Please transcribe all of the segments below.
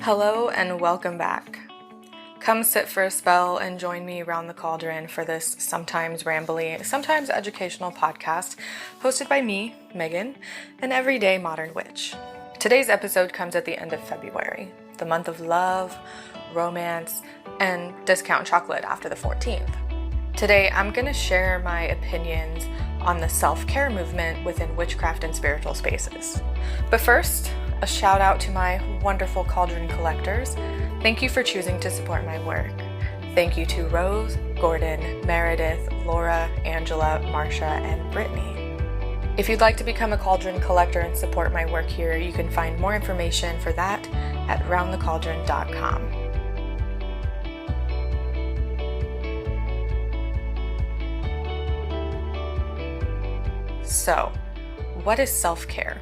Hello and welcome back. Come sit for a spell and join me around the cauldron for this sometimes rambly, sometimes educational podcast hosted by me, Megan, an everyday modern witch. Today's episode comes at the end of February, the month of love, romance, and discount chocolate after the 14th. Today, I'm going to share my opinions on the self-care movement within witchcraft and spiritual spaces. But first, a shout out to my wonderful cauldron collectors. Thank you for choosing to support my work. Thank you to Rose, Gordon, Meredith, Laura, Angela, Marsha, and Brittany. If you'd like to become a cauldron collector and support my work here, you can find more information for that at roundthecauldron.com. So, what is self-care?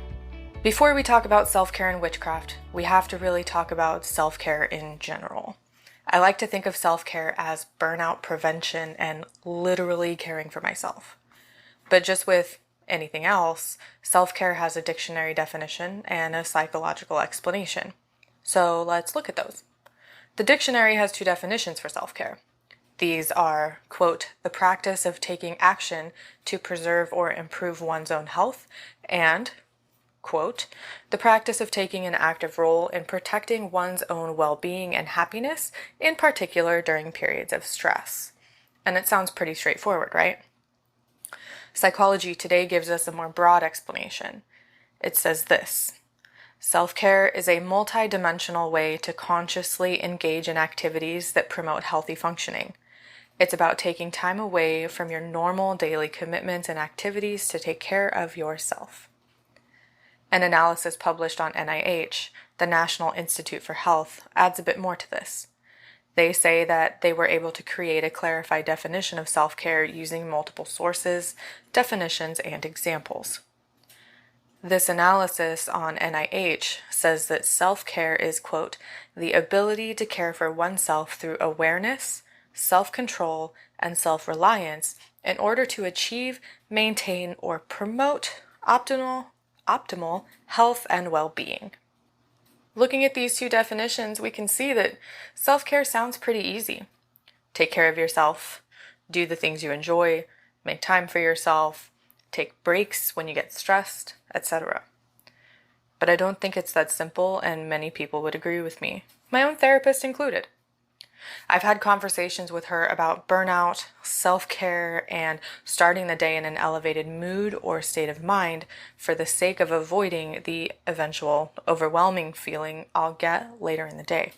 Before we talk about self-care and witchcraft, we have to really talk about self-care in general. I like to think of self-care as burnout prevention and literally caring for myself. But just with anything else, self-care has a dictionary definition and a psychological explanation. So let's look at those. The dictionary has two definitions for self-care. These are, quote, the practice of taking action to preserve or improve one's own health, and, quote, the practice of taking an active role in protecting one's own well-being and happiness, in particular during periods of stress. And it sounds pretty straightforward, right? Psychology today gives us a more broad explanation. It says this: self-care is a multidimensional way to consciously engage in activities that promote healthy functioning. It's about taking time away from your normal daily commitments and activities to take care of yourself. An analysis published on NIH, the National Institute for Health, adds a bit more to this. They say that they were able to create a clarified definition of self-care using multiple sources, definitions, and examples. This analysis on NIH says that self-care is, quote, the ability to care for oneself through awareness, self-control, and self-reliance in order to achieve, maintain, or promote optimal health and well-being. Looking at these two definitions, we can see that self-care sounds pretty easy. Take care of yourself, do the things you enjoy, make time for yourself, take breaks when you get stressed, etc. But I don't think it's that simple, and many people would agree with me, my own therapist included. I've had conversations with her about burnout, self-care, and starting the day in an elevated mood or state of mind for the sake of avoiding the eventual overwhelming feeling I'll get later in the day.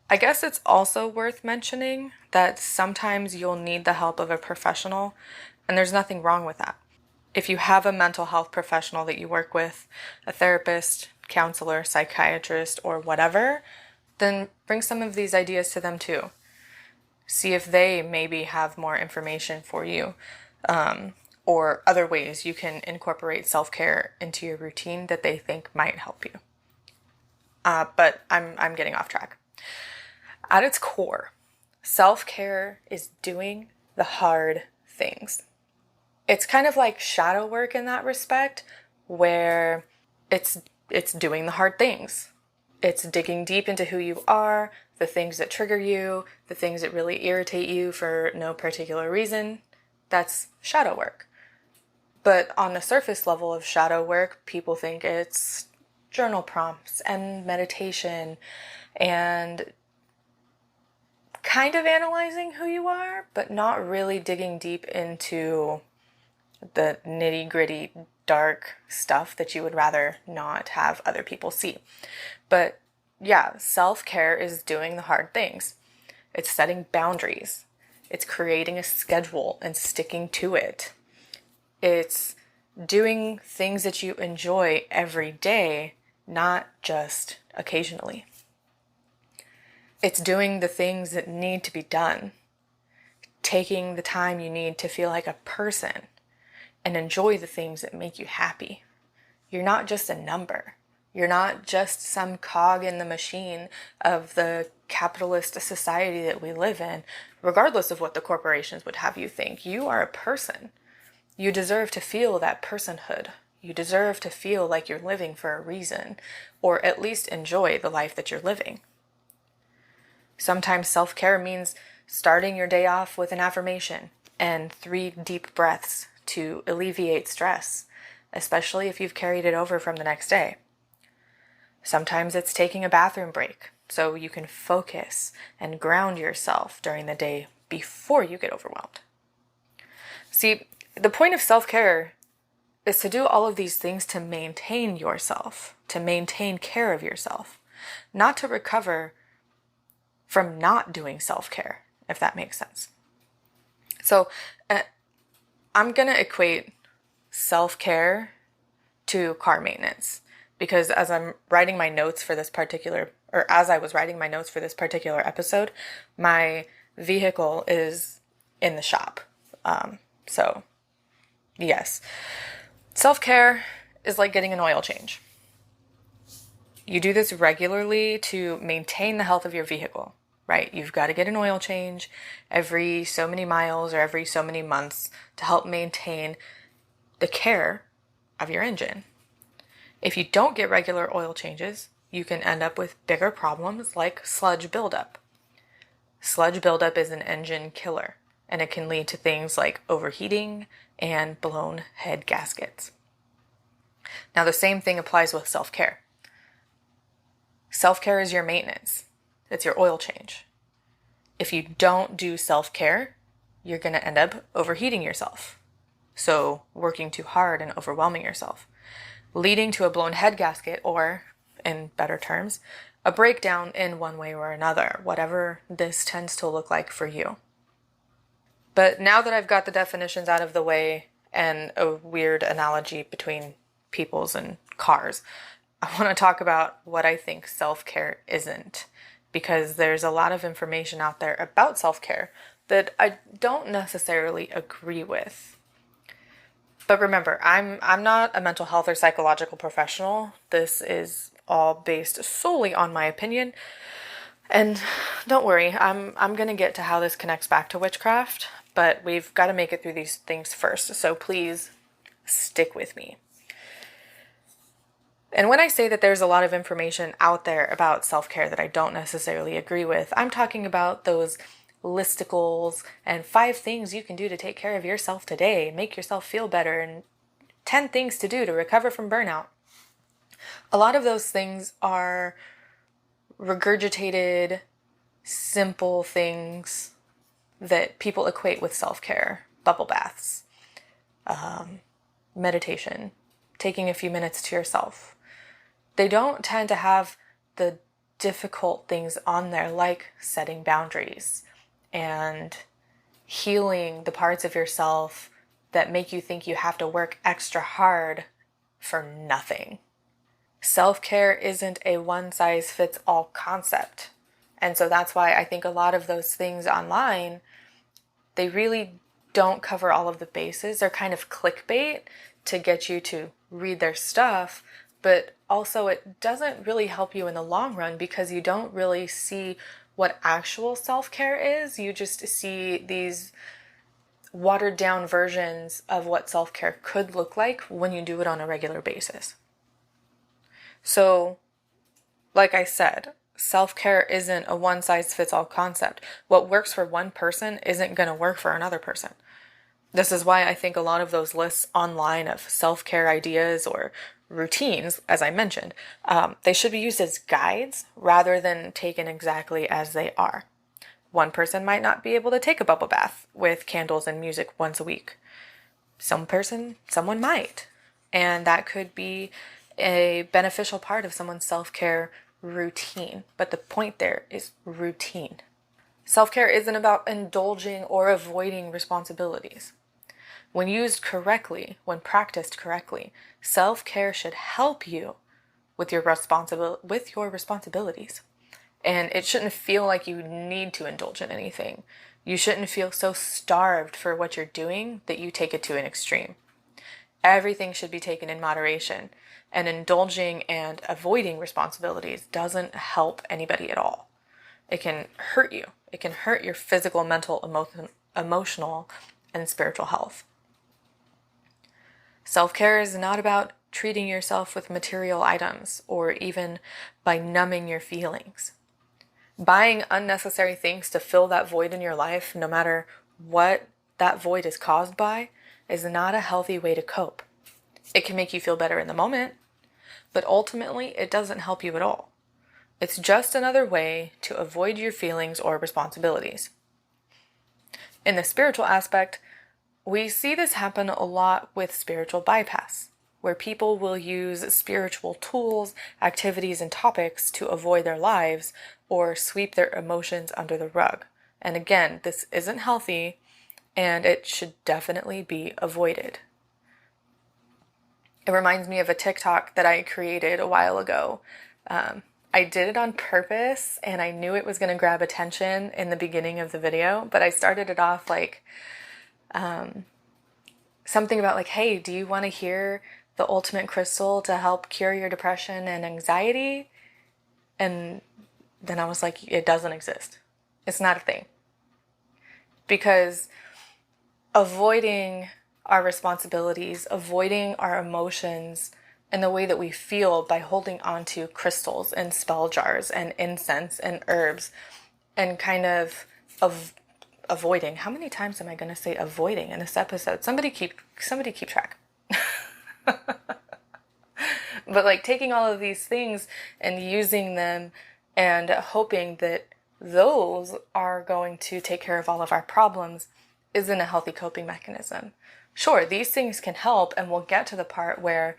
I guess it's also worth mentioning that sometimes you'll need the help of a professional, and there's nothing wrong with that. If you have a mental health professional that you work with, a therapist, counselor, psychiatrist, or whatever, then bring some of these ideas to them too. See if they maybe have more information for you, or other ways you can incorporate self-care into your routine that they think might help you. But I'm getting off track. At its core, self-care is doing the hard things. It's kind of like shadow work in that respect, where it's doing the hard things. It's digging deep into who you are, the things that trigger you, the things that really irritate you for no particular reason. That's shadow work. But on the surface level of shadow work, people think it's journal prompts and meditation and kind of analyzing who you are, but not really digging deep into the nitty-gritty dark stuff that you would rather not have other people see. But yeah, self-care is doing the hard things. It's setting boundaries. It's creating a schedule and sticking to it. It's doing things that you enjoy every day, not just occasionally. It's doing the things that need to be done. Taking the time you need to feel like a person and enjoy the things that make you happy. You're not just a number. You're not just some cog in the machine of the capitalist society that we live in, regardless of what the corporations would have you think. You are a person. You deserve to feel that personhood. You deserve to feel like you're living for a reason, or at least enjoy the life that you're living. Sometimes self-care means starting your day off with an affirmation and 3 deep breaths to alleviate stress, especially if you've carried it over from the next day. Sometimes it's taking a bathroom break so you can focus and ground yourself during the day before you get overwhelmed. See, the point of self-care is to do all of these things to maintain yourself, to maintain care of yourself, not to recover from not doing self-care, if that makes sense. So I'm going to equate self-care to car maintenance, because as I was writing my notes for this particular episode, my vehicle is in the shop. So yes, self-care is like getting an oil change. You do this regularly to maintain the health of your vehicle, right? You've got to get an oil change every so many miles or every so many months to help maintain the care of your engine. If you don't get regular oil changes, you can end up with bigger problems like sludge buildup. Sludge buildup is an engine killer, and it can lead to things like overheating and blown head gaskets. Now, the same thing applies with self-care. Self-care is your maintenance. It's your oil change. If you don't do self-care, you're going to end up overheating yourself. So working too hard and overwhelming yourself, leading to a blown head gasket, or, in better terms, a breakdown in one way or another, whatever this tends to look like for you. But now that I've got the definitions out of the way and a weird analogy between peoples and cars, I want to talk about what I think self-care isn't, because there's a lot of information out there about self-care that I don't necessarily agree with. But remember, I'm not a mental health or psychological professional. This is all based solely on my opinion. And don't worry, I'm going to get to how this connects back to witchcraft, but we've got to make it through these things first. So please stick with me. And when I say that there's a lot of information out there about self-care that I don't necessarily agree with, I'm talking about those listicles and 5 things you can do to take care of yourself today, make yourself feel better, and 10 things to do to recover from burnout. A lot of those things are regurgitated, simple things that people equate with self-care. Bubble baths, meditation, taking a few minutes to yourself. They don't tend to have the difficult things on there, like setting boundaries and healing the parts of yourself that make you think you have to work extra hard for nothing. Self-care isn't a one-size-fits-all concept. And so that's why I think a lot of those things online, they really don't cover all of the bases. They're kind of clickbait to get you to read their stuff, but also it doesn't really help you in the long run, because you don't really see what actual self-care is. You just see these watered down versions of what self-care could look like when you do it on a regular basis. So, like I said, self-care isn't a one-size-fits-all concept. What works for one person isn't going to work for another person. This is why I think a lot of those lists online of self-care ideas or routines, as I mentioned, they should be used as guides rather than taken exactly as they are. One person might not be able to take a bubble bath with candles and music once a week. Someone might. And that could be a beneficial part of someone's self-care routine. But the point there is routine. Self-care isn't about indulging or avoiding responsibilities. When used correctly, when practiced correctly, self-care should help you with your responsibilities. And it shouldn't feel like you need to indulge in anything. You shouldn't feel so starved for what you're doing that you take it to an extreme. Everything should be taken in moderation, and indulging and avoiding responsibilities doesn't help anybody at all. It can hurt you. It can hurt your physical, mental, emotional, and spiritual health. Self-care is not about treating yourself with material items or even by numbing your feelings. Buying unnecessary things to fill that void in your life, no matter what that void is caused by, is not a healthy way to cope. It can make you feel better in the moment, but ultimately it doesn't help you at all. It's just another way to avoid your feelings or responsibilities. In the spiritual aspect, we see this happen a lot with spiritual bypass, where people will use spiritual tools, activities, and topics to avoid their lives or sweep their emotions under the rug. And again, this isn't healthy, and it should definitely be avoided. It reminds me of a TikTok that I created a while ago. I did it on purpose, and I knew it was going to grab attention in the beginning of the video, but I started it off like something about like, hey, do you want to hear the ultimate crystal to help cure your depression and anxiety? And then I was like, it doesn't exist. It's not a thing. Because avoiding our responsibilities, avoiding our emotions and the way that we feel by holding on to crystals and spell jars and incense and herbs and kind of avoiding. How many times am I going to say avoiding in this episode? Somebody keep track. But like taking all of these things and using them and hoping that those are going to take care of all of our problems isn't a healthy coping mechanism. Sure, these things can help, and we'll get to the part where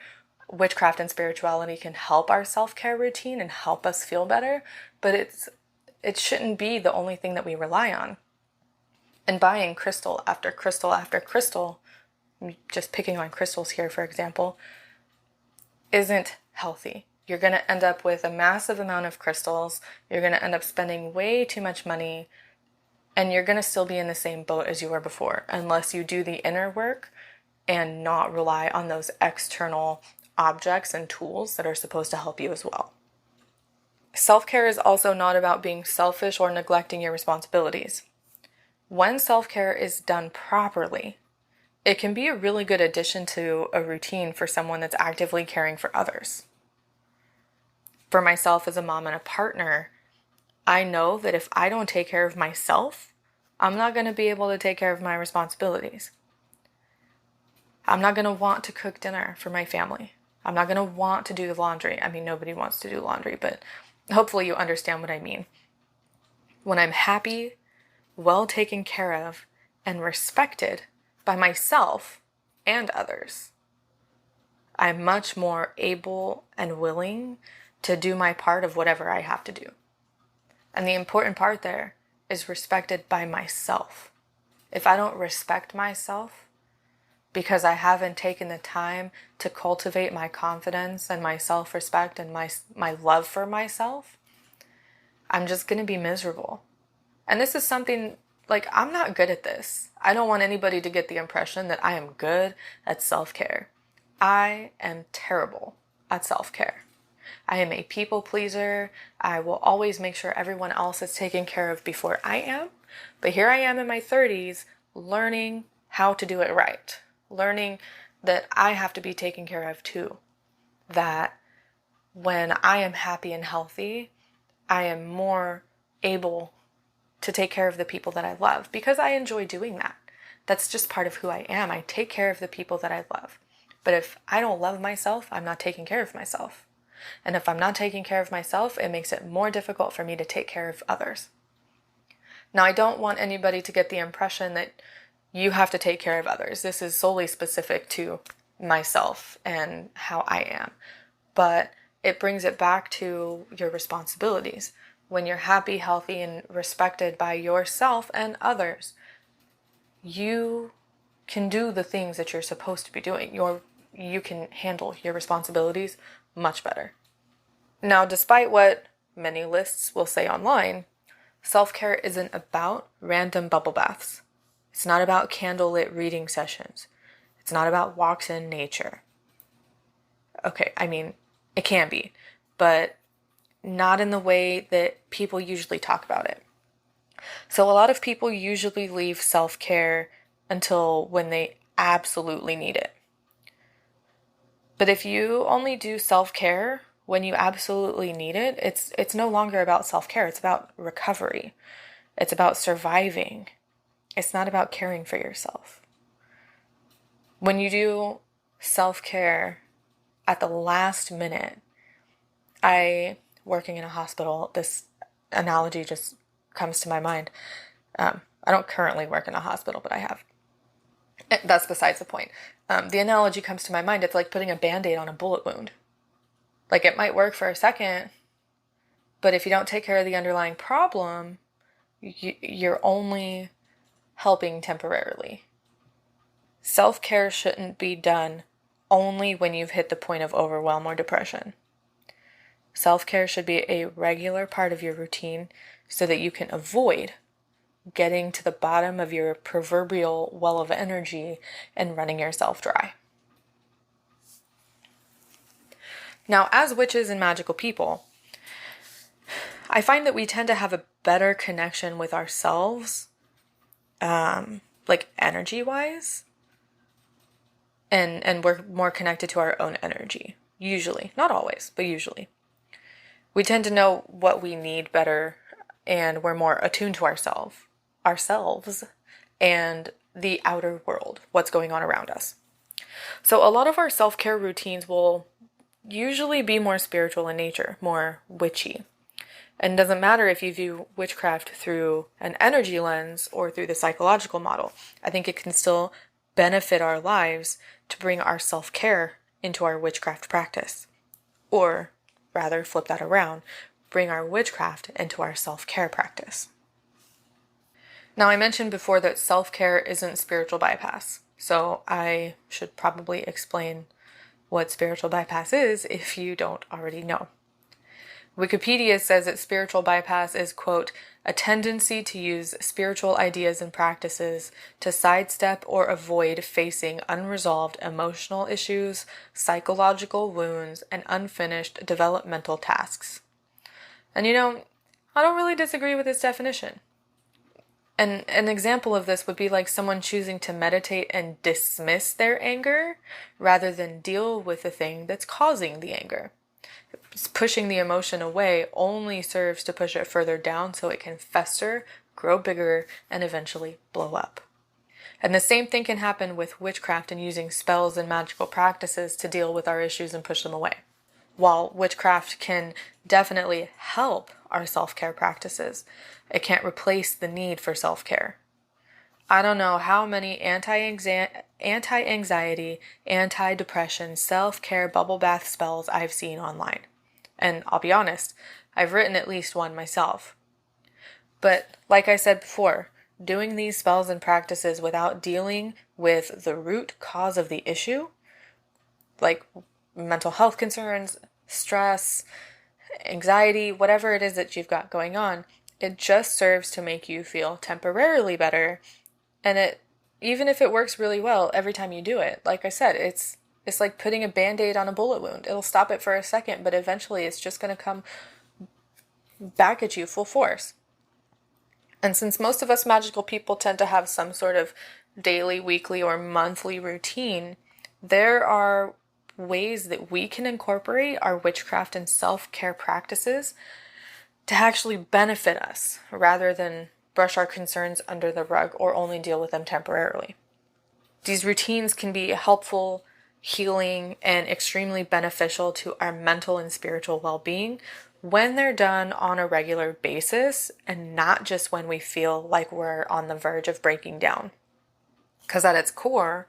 witchcraft and spirituality can help our self-care routine and help us feel better, but it shouldn't be the only thing that we rely on. And buying crystal after crystal after crystal, just picking on crystals here, for example, isn't healthy. You're going to end up with a massive amount of crystals. You're going to end up spending way too much money, and you're going to still be in the same boat as you were before, unless you do the inner work and not rely on those external objects and tools that are supposed to help you as well. Self-care is also not about being selfish or neglecting your responsibilities. When self-care is done properly, it can be a really good addition to a routine for someone that's actively caring for others. For myself as a mom and a partner, I know that if I don't take care of myself, I'm not going to be able to take care of my responsibilities. I'm not going to want to cook dinner for my family. I'm not going to want to do the laundry. I mean, nobody wants to do laundry, but hopefully you understand what I mean. When I'm happy, well taken care of, and respected by myself and others, I'm much more able and willing to do my part of whatever I have to do. And the important part there is respected by myself. If I don't respect myself because I haven't taken the time to cultivate my confidence and my self-respect and my love for myself, I'm just going to be miserable. And this is something, like, I'm not good at this. I don't want anybody to get the impression that I am good at self-care. I am terrible at self-care. I am a people pleaser. I will always make sure everyone else is taken care of before I am. But here I am in my 30s learning how to do it right. Learning that I have to be taken care of too. That when I am happy and healthy, I am more able to take care of the people that I love because I enjoy doing that. That's just part of who I am. I take care of the people that I love. But if I don't love myself, I'm not taking care of myself. And if I'm not taking care of myself, it makes it more difficult for me to take care of others. Now, I don't want anybody to get the impression that you have to take care of others. This is solely specific to myself and how I am. But it brings it back to your responsibilities. When you're happy, healthy, and respected by yourself and others, you can do the things that you're supposed to be doing. You can handle your responsibilities much better. Now, despite what many lists will say online, self-care isn't about random bubble baths. It's not about candlelit reading sessions. It's not about walks in nature. Okay, I mean, it can be, but not in the way that people usually talk about it. So a lot of people usually leave self-care until when they absolutely need it. But if you only do self-care when you absolutely need it, it's no longer about self-care. It's about recovery. It's about surviving. It's not about caring for yourself. When you do self-care at the last minute, working in a hospital, this analogy just comes to my mind. I don't currently work in a hospital, but I have. That's besides the point. The analogy comes to my mind. It's like putting a Band-Aid on a bullet wound. Like, it might work for a second, but if you don't take care of the underlying problem, you're only helping temporarily. Self-care shouldn't be done only when you've hit the point of overwhelm or depression. Self-care should be a regular part of your routine so that you can avoid getting to the bottom of your proverbial well of energy and running yourself dry. Now, as witches and magical people, I find that we tend to have a better connection with ourselves, like energy-wise, and we're more connected to our own energy, usually. Not always, but usually. We tend to know what we need better, and we're more attuned to ourselves, and the outer world, what's going on around us. So a lot of our self-care routines will usually be more spiritual in nature, more witchy. And it doesn't matter if you view witchcraft through an energy lens or through the psychological model. I think it can still benefit our lives to bring our self-care into our witchcraft practice. Or rather, flip that around, bring our witchcraft into our self-care practice. Now, I mentioned before that self-care isn't spiritual bypass, so I should probably explain what spiritual bypass is if you don't already know. Wikipedia says that spiritual bypass is, quote, a tendency to use spiritual ideas and practices to sidestep or avoid facing unresolved emotional issues, psychological wounds, and unfinished developmental tasks. And I don't really disagree with this definition. And an example of this would be like someone choosing to meditate and dismiss their anger rather than deal with the thing that's causing the anger. Pushing the emotion away only serves to push it further down so it can fester, grow bigger, and eventually blow up. And the same thing can happen with witchcraft and using spells and magical practices to deal with our issues and push them away. While witchcraft can definitely help our self-care practices, it can't replace the need for self-care. I don't know how many anti-anxiety, anti-depression, self-care bubble bath spells I've seen online. And I'll be honest, I've written at least one myself. But like I said before, doing these spells and practices without dealing with the root cause of the issue, like mental health concerns, stress, anxiety, whatever it is that you've got going on, it just serves to make you feel temporarily better. And even if it works really well every time you do it, like I said, it's like putting a Band-Aid on a bullet wound. It'll stop it for a second, but eventually it's just going to come back at you full force. And since most of us magical people tend to have some sort of daily, weekly, or monthly routine, there are ways that we can incorporate our witchcraft and self-care practices to actually benefit us rather than brush our concerns under the rug or only deal with them temporarily. These routines can be helpful, healing, and extremely beneficial to our mental and spiritual well-being when they're done on a regular basis and not just when we feel like we're on the verge of breaking down. Because at its core,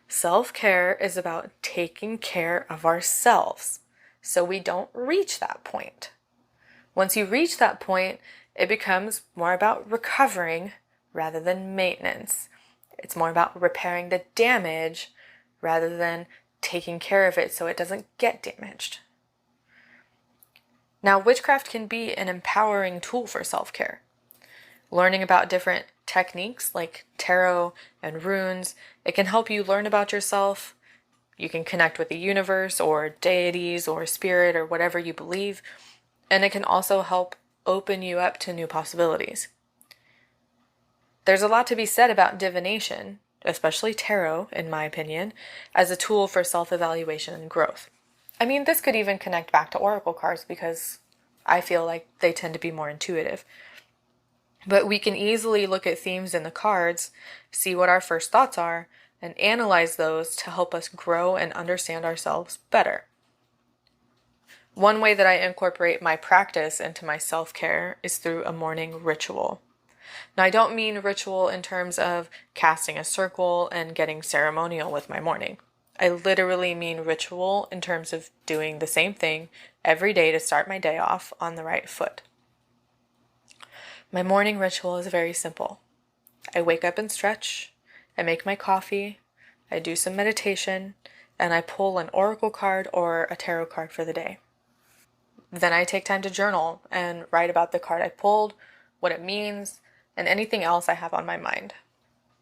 self-care is about taking care of ourselves so we don't reach that point. Once you reach that point, it becomes more about recovering rather than maintenance. It's more about repairing the damage rather than taking care of it so it doesn't get damaged. Now, witchcraft can be an empowering tool for self-care. Learning about different techniques like tarot and runes, it can help you learn about yourself. You can connect with the universe or deities or spirit or whatever you believe. And it can also help open you up to new possibilities. There's a lot to be said about divination, especially tarot, in my opinion, as a tool for self-evaluation and growth. I mean, this could even connect back to oracle cards because I feel like they tend to be more intuitive. But we can easily look at themes in the cards, see what our first thoughts are, and analyze those to help us grow and understand ourselves better. One way that I incorporate my practice into my self-care is through a morning ritual. Now, I don't mean ritual in terms of casting a circle and getting ceremonial with my morning. I literally mean ritual in terms of doing the same thing every day to start my day off on the right foot. My morning ritual is very simple. I wake up and stretch, I make my coffee, I do some meditation, and I pull an oracle card or a tarot card for the day. Then I take time to journal and write about the card I pulled, what it means, and anything else I have on my mind.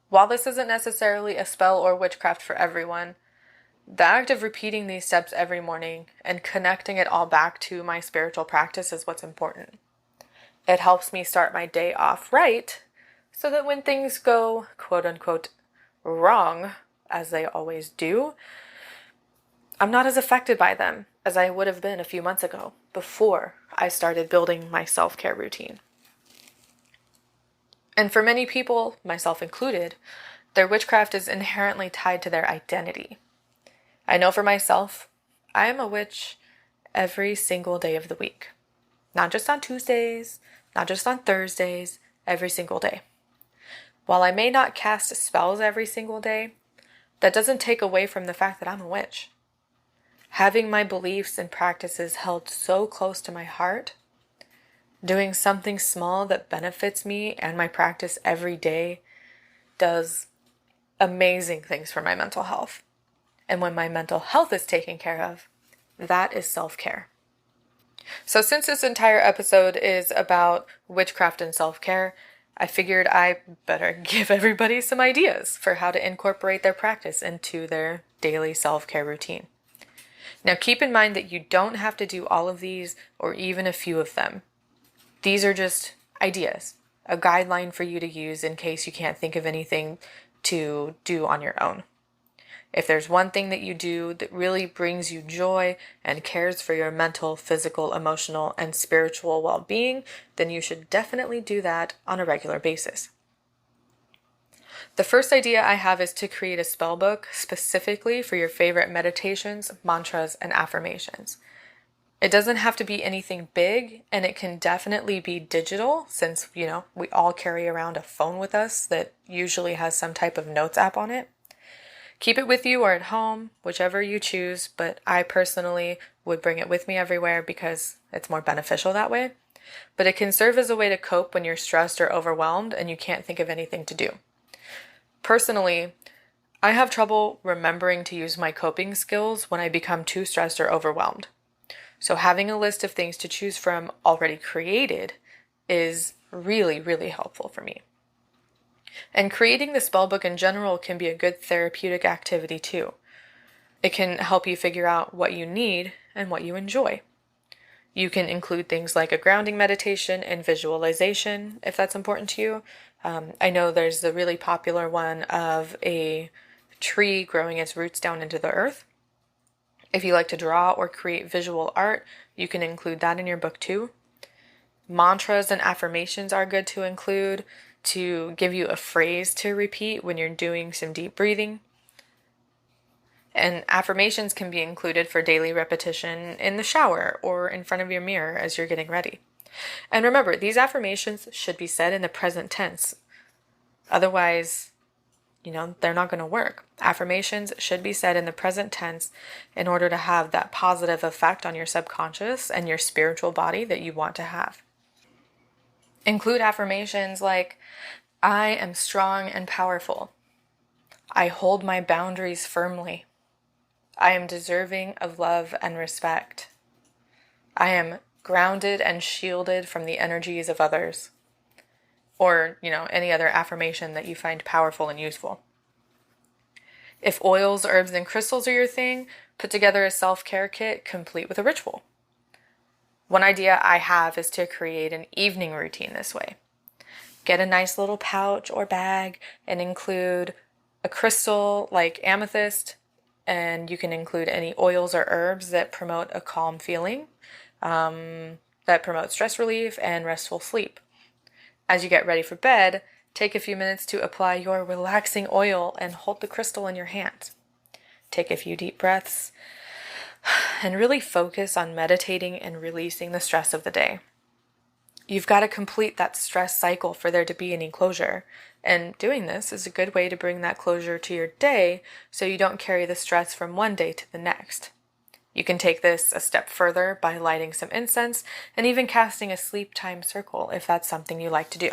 While this isn't necessarily a spell or witchcraft for everyone, the act of repeating these steps every morning and connecting it all back to my spiritual practice is what's important. It helps me start my day off right, so that when things go, quote unquote, wrong, as they always do, I'm not as affected by them as I would have been a few months ago, before I started building my self-care routine. And for many people, myself included, their witchcraft is inherently tied to their identity. I know for myself, I am a witch every single day of the week. Not just on Tuesdays, not just on Thursdays, every single day. While I may not cast spells every single day, that doesn't take away from the fact that I'm a witch. Having my beliefs and practices held so close to my heart, doing something small that benefits me and my practice every day does amazing things for my mental health. And when my mental health is taken care of, that is self-care. So since this entire episode is about witchcraft and self-care, I figured I better give everybody some ideas for how to incorporate their practice into their daily self-care routine. Now keep in mind that you don't have to do all of these or even a few of them. These are just ideas, a guideline for you to use in case you can't think of anything to do on your own. If there's one thing that you do that really brings you joy and cares for your mental, physical, emotional, and spiritual well-being, then you should definitely do that on a regular basis. The first idea I have is to create a spell book specifically for your favorite meditations, mantras, and affirmations. It doesn't have to be anything big, and it can definitely be digital since, we all carry around a phone with us that usually has some type of notes app on it. Keep it with you or at home, whichever you choose, but I personally would bring it with me everywhere because it's more beneficial that way. But it can serve as a way to cope when you're stressed or overwhelmed and you can't think of anything to do. Personally, I have trouble remembering to use my coping skills when I become too stressed or overwhelmed. So having a list of things to choose from already created is really, really helpful for me. And creating the spellbook in general can be a good therapeutic activity too. It can help you figure out what you need and what you enjoy. You can include things like a grounding meditation and visualization if that's important to you. I know there's the really popular one of a tree growing its roots down into the earth. If you like to draw or create visual art, you can include that in your book too. Mantras and affirmations are good to include to give you a phrase to repeat when you're doing some deep breathing. And affirmations can be included for daily repetition in the shower or in front of your mirror as you're getting ready. And remember, these affirmations should be said in the present tense. Otherwise, they're not going to work. Affirmations should be said in the present tense in order to have that positive effect on your subconscious and your spiritual body that you want to have. Include affirmations like, I am strong and powerful. I hold my boundaries firmly. I am deserving of love and respect. I am grounded and shielded from the energies of others. Or, any other affirmation that you find powerful and useful. If oils, herbs, and crystals are your thing, put together a self-care kit complete with a ritual. One idea I have is to create an evening routine this way. Get a nice little pouch or bag and include a crystal like amethyst, and you can include any oils or herbs that promote a calm feeling, that promote stress relief and restful sleep. As you get ready for bed, take a few minutes to apply your relaxing oil and hold the crystal in your hand. Take a few deep breaths and really focus on meditating and releasing the stress of the day. You've got to complete that stress cycle for there to be any closure. And doing this is a good way to bring that closure to your day so you don't carry the stress from one day to the next. You can take this a step further by lighting some incense and even casting a sleep time circle if that's something you like to do.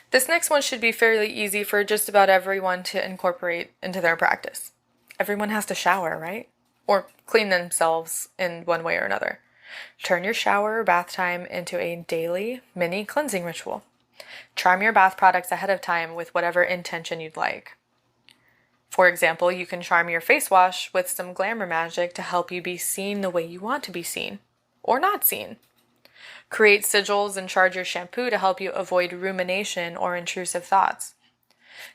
This next one should be fairly easy for just about everyone to incorporate into their practice. Everyone has to shower, right? Or clean themselves in one way or another. Turn your shower or bath time into a daily mini cleansing ritual. Charm your bath products ahead of time with whatever intention you'd like. For example, you can charm your face wash with some glamour magic to help you be seen the way you want to be seen, or not seen. Create sigils and charge your shampoo to help you avoid rumination or intrusive thoughts.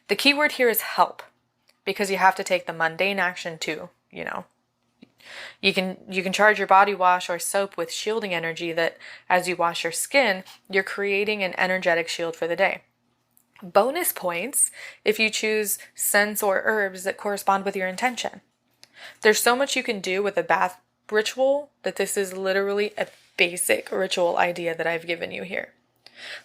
The key word here is help, because you have to take the mundane action too, You can charge your body wash or soap with shielding energy that as you wash your skin, you're creating an energetic shield for the day. Bonus points if you choose scents or herbs that correspond with your intention. There's so much you can do with a bath ritual that this is literally a basic ritual idea that I've given you here.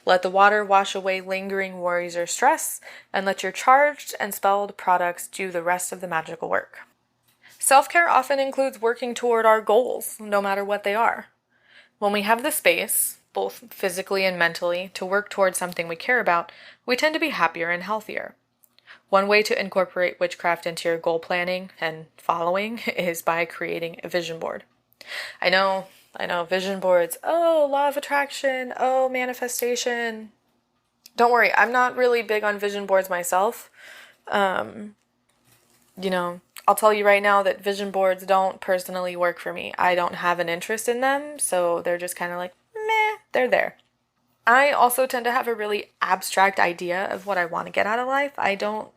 Let the water wash away lingering worries or stress, and let your charged and spelled products do the rest of the magical work. Self-care often includes working toward our goals, no matter what they are. When we have the space, both physically and mentally, to work towards something we care about, we tend to be happier and healthier. One way to incorporate witchcraft into your goal planning and following is by creating a vision board. I know, vision boards, law of attraction, manifestation. Don't worry, I'm not really big on vision boards myself. I'll tell you right now that vision boards don't personally work for me. I don't have an interest in them, so they're just kind of like, meh, they're there. I also tend to have a really abstract idea of what I want to get out of life. I don't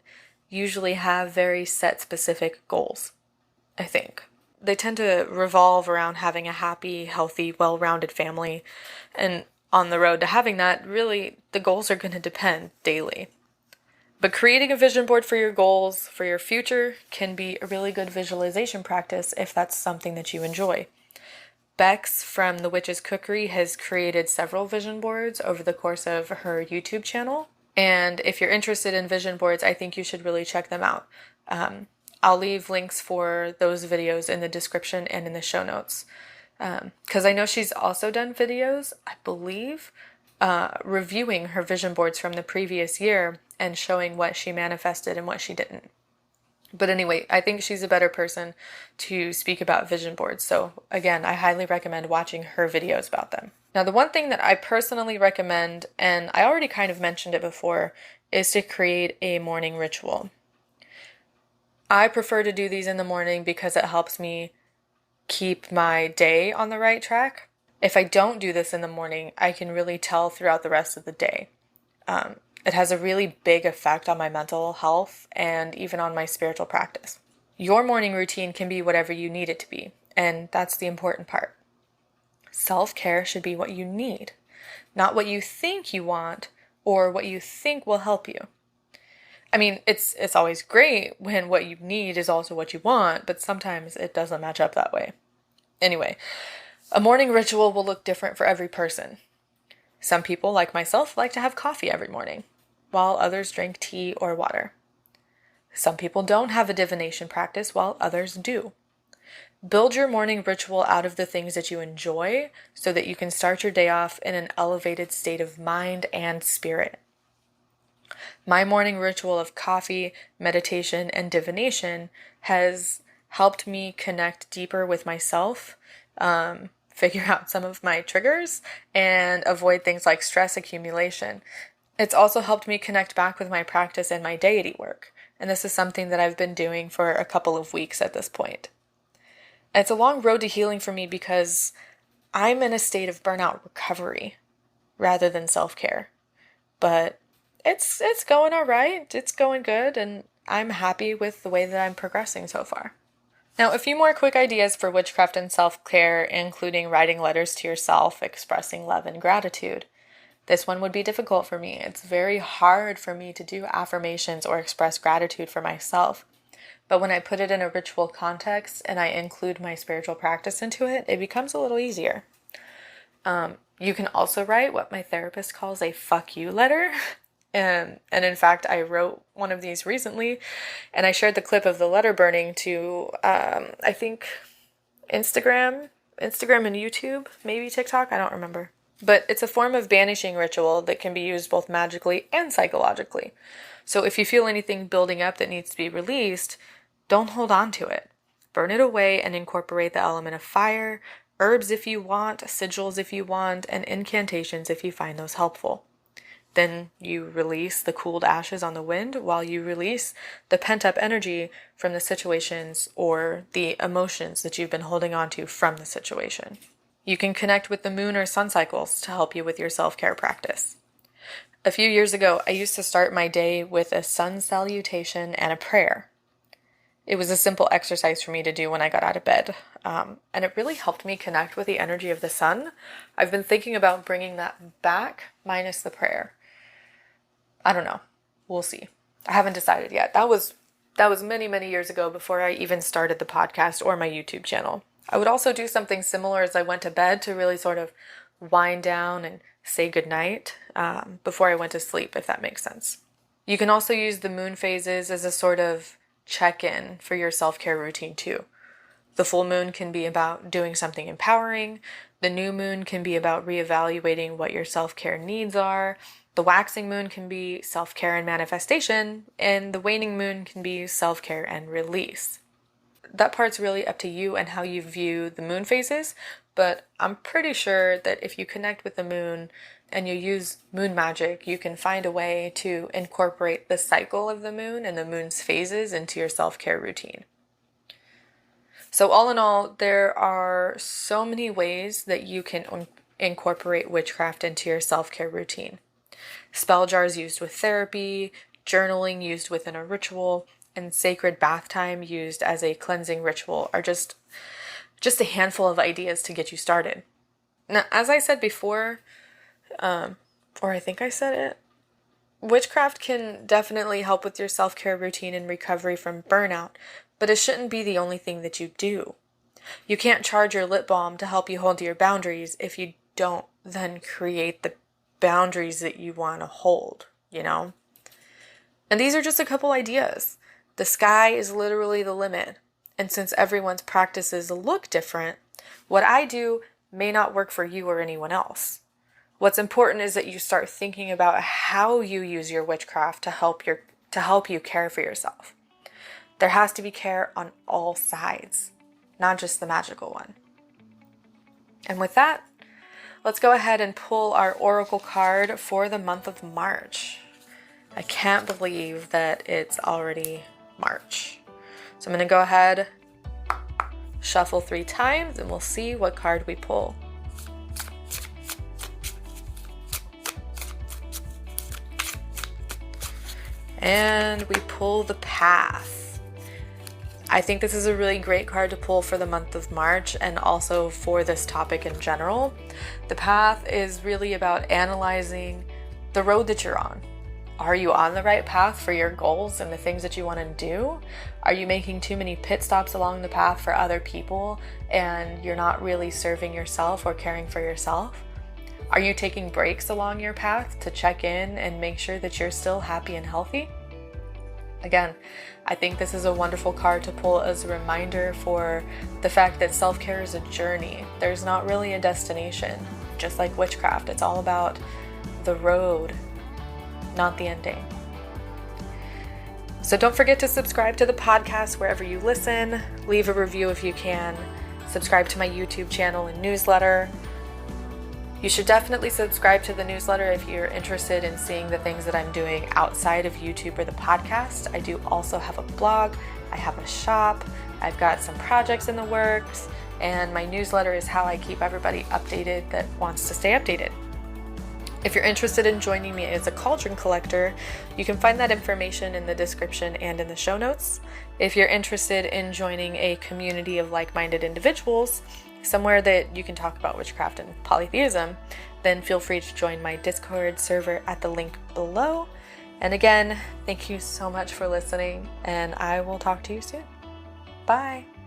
usually have very set specific goals, I think. They tend to revolve around having a happy, healthy, well-rounded family. And on the road to having that, really, the goals are going to depend daily. But creating a vision board for your goals, for your future, can be a really good visualization practice if that's something that you enjoy. Bex from The Witch's Cookery has created several vision boards over the course of her YouTube channel. And if you're interested in vision boards, I think you should really check them out. I'll leave links for those videos in the description and in the show notes. Because I know she's also done videos, I believe, reviewing her vision boards from the previous year and showing what she manifested and what she didn't. But anyway, I think she's a better person to speak about vision boards. So again, I highly recommend watching her videos about them. Now, the one thing that I personally recommend, and I already kind of mentioned it before, is to create a morning ritual. I prefer to do these in the morning because it helps me keep my day on the right track. If I don't do this in the morning, I can really tell throughout the rest of the day. It has a really big effect on my mental health and even on my spiritual practice. Your morning routine can be whatever you need it to be, and that's the important part. Self-care should be what you need, not what you think you want or what you think will help you. I mean, it's always great when what you need is also what you want, but sometimes it doesn't match up that way. Anyway, a morning ritual will look different for every person. Some people, like myself, like to have coffee every morning, while others drink tea or water. Some people don't have a divination practice, while others do. Build your morning ritual out of the things that you enjoy so that you can start your day off in an elevated state of mind and spirit. My morning ritual of coffee, meditation, and divination has helped me connect deeper with myself, figure out some of my triggers, and avoid things like stress accumulation. It's also helped me connect back with my practice and my deity work, and this is something that I've been doing for a couple of weeks at this point. It's a long road to healing for me because I'm in a state of burnout recovery rather than self-care, but it's going all right. It's going good, and I'm happy with the way that I'm progressing so far. Now, a few more quick ideas for witchcraft and self-care, including writing letters to yourself, expressing love and gratitude. This one would be difficult for me. It's very hard for me to do affirmations or express gratitude for myself. But when I put it in a ritual context and I include my spiritual practice into it, it becomes a little easier. You can also write what my therapist calls a fuck you letter. And in fact, I wrote one of these recently, and I shared the clip of the letter burning to, I think, Instagram and YouTube, maybe TikTok, I don't remember. But it's a form of banishing ritual that can be used both magically and psychologically. So if you feel anything building up that needs to be released, don't hold on to it. Burn it away and incorporate the element of fire, herbs if you want, sigils if you want, and incantations if you find those helpful. Then you release the cooled ashes on the wind while you release the pent-up energy from the situations or the emotions that you've been holding on to from the situation. You can connect with the moon or sun cycles to help you with your self-care practice. A few years ago, I used to start my day with a sun salutation and a prayer. It was a simple exercise for me to do when I got out of bed, and it really helped me connect with the energy of the sun. I've been thinking about bringing that back, minus the prayer. I don't know. We'll see. I haven't decided yet. That was many, many years ago before I even started the podcast or my YouTube channel. I would also do something similar as I went to bed to really sort of wind down and say goodnight before I went to sleep, if that makes sense. You can also use the moon phases as a sort of check-in for your self-care routine too. The full moon can be about doing something empowering. The new moon can be about reevaluating what your self-care needs are. The waxing moon can be self-care and manifestation, and the waning moon can be self-care and release. That part's really up to you and how you view the moon phases, but I'm pretty sure that if you connect with the moon and you use moon magic, you can find a way to incorporate the cycle of the moon and the moon's phases into your self-care routine. So all in all, there are so many ways that you can incorporate witchcraft into your self-care routine. Spell jars used with therapy, journaling used within a ritual, and sacred bath time used as a cleansing ritual are just a handful of ideas to get you started. Now, as I said before, or I think I said it, witchcraft can definitely help with your self-care routine and recovery from burnout, but it shouldn't be the only thing that you do. You can't charge your lip balm to help you hold your boundaries if you don't then create the boundaries that you want to hold, you know? And these are just a couple ideas. The sky is literally the limit. And since everyone's practices look different, what I do may not work for you or anyone else. What's important is that you start thinking about how you use your witchcraft to help you care for yourself. There has to be care on all sides, not just the magical one. And with that, let's go ahead and pull our oracle card for the month of March. I can't believe that it's already March. So I'm going to go ahead, shuffle 3 times, and we'll see what card we pull. And we pull the Path. I think this is a really great card to pull for the month of March and also for this topic in general. The Path is really about analyzing the road that you're on. Are you on the right path for your goals and the things that you want to do? Are you making too many pit stops along the path for other people and you're not really serving yourself or caring for yourself? Are you taking breaks along your path to check in and make sure that you're still happy and healthy? Again, I think this is a wonderful card to pull as a reminder for the fact that self-care is a journey. There's not really a destination. Just like witchcraft, it's all about the road, not the ending. So don't forget to subscribe to the podcast wherever you listen. Leave a review if you can. Subscribe to my YouTube channel and newsletter. You should definitely subscribe to the newsletter if you're interested in seeing the things that I'm doing outside of YouTube or the podcast. I do also have a blog. I have a shop. I've got some projects in the works. And my newsletter is how I keep everybody updated that wants to stay updated. If you're interested in joining me as a cauldron collector, you can find that information in the description and in the show notes. If you're interested in joining a community of like-minded individuals, somewhere that you can talk about witchcraft and polytheism, then feel free to join my Discord server at the link below. And again, thank you so much for listening, and I will talk to you soon. Bye!